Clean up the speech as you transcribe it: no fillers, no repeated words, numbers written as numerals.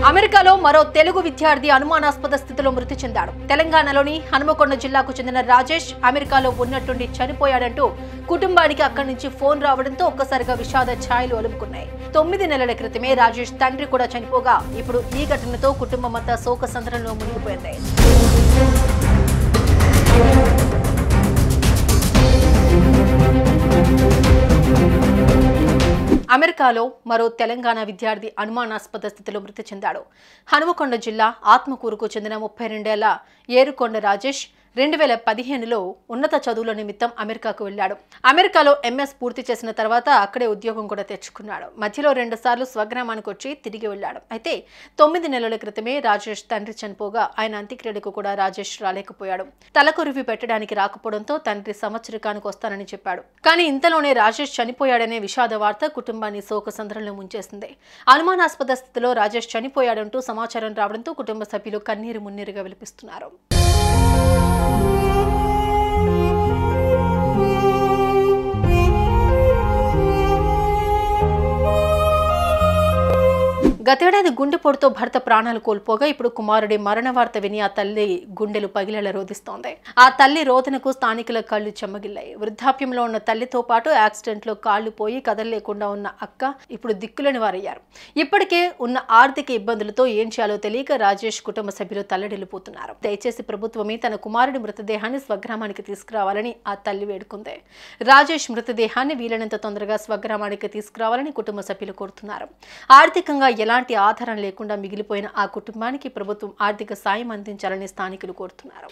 అమెరికాలో మరో తెలుగు విద్యార్థి అనుమానాస్పద స్థితిలో మృతి చెందాడు. తెలంగాణలోని హనుమకొండ జిల్లాకు చెందిన రాజేష్ అమెరికాలో ఉన్నట్టుండి చనిపోయాడంటూ కుటుంబానికి అక్కడి నుంచి ఫోన్ రావడంతో ఒక్కసారిగా విషాద ఛాయలు అలుముకున్నాయి. 9 నెలల క్రితమే రాజేష్ తండ్రి కూడా చనిపోగా ఇప్పుడు ఈ ఘటనతో కుటుంబం అంతా శోకసంద్రంలో మునిగిపోయింది. అమెరికాలో మరో తెలంగాణ విద్యార్థి అనుమానాస్పద స్థితిలో మృతి చెందాడు. హనుమకొండ జిల్లా ఆత్మకూరుకు చెందిన 32 ఏళ్ల ఏరుకొండ రాజేష్ 2015లో ఉన్నత చదువుల నిమిత్తం అమెరికాకు వెళ్లాడు. అమెరికాలో ఎంఎస్ పూర్తి చేసిన తర్వాత అక్కడే ఉద్యోగం కూడా తెచ్చుకున్నాడు. మధ్యలో 2 సార్లు స్వగ్రామానికి వచ్చి తిరిగి వెళ్లాడు. అయితే 9 నెలల క్రితమే రాజేష్ తండ్రి చనిపోగా ఆయన అంత్యక్రియలకు కూడా రాజేష్ రాలేకపోయాడు. తలకొరివి పెట్టడానికి రాకపోవడంతో తండ్రి సంవత్సరికానికి వస్తానని చెప్పాడు. కానీ ఇంతలోనే రాజేష్ చనిపోయాడనే విషాద వార్త కుటుంబాన్ని శోకసంద్రంలో ముంచేసింది. అనుమానాస్పద స్థితిలో రాజేష్ చనిపోయాడంటూ సమాచారం రావడంతో కుటుంబ సభ్యులు కన్నీరు మున్నీరుగా విలపిస్తున్నారు. గతేడాది గుండెపోటుతో భర్త ప్రాణాలు కోల్పోగా ఇప్పుడు కుమారుడి మరణ వార్త విని ఆ తల్లి గుండెలు పగిలేలా రోధిస్తోంది. ఆ తల్లి రోదనకు స్థానికుల కళ్లు చెమ్మగిల్లాయి. వృద్ధాప్యంలో ఉన్న తల్లితో పాటు యాక్సిడెంట్లో కాళ్లు పోయి కదలలేకుండా ఉన్న అక్క ఇప్పుడు దిక్కులేని వారయ్యారు. ఇప్పటికే ఉన్న ఆర్థిక ఇబ్బందులతో ఏం చేయాలో తెలియక రాజేష్ కుటుంబ సభ్యులు తల్లడిల్లిపోతున్నారు. దయచేసి ప్రభుత్వమే తన కుమారుడి మృతదేహాన్ని స్వగ్రామానికి తీసుకురావాలని ఆ తల్లి వేడుకుంది. రాజేష్ మృతదేహాన్ని వీలైనంత తొందరగా స్వగ్రామానికి తీసుకురావాలని కుటుంబ సభ్యులు కోరుతున్నారు. ఆర్థికంగా ఎలాంటి ఆధారం లేకుండా మిగిలిపోయిన ఆ కుటుంబానికి ప్రభుత్వం ఆర్థిక సాయం అందించాలని స్థానికులు కోరుతున్నారు.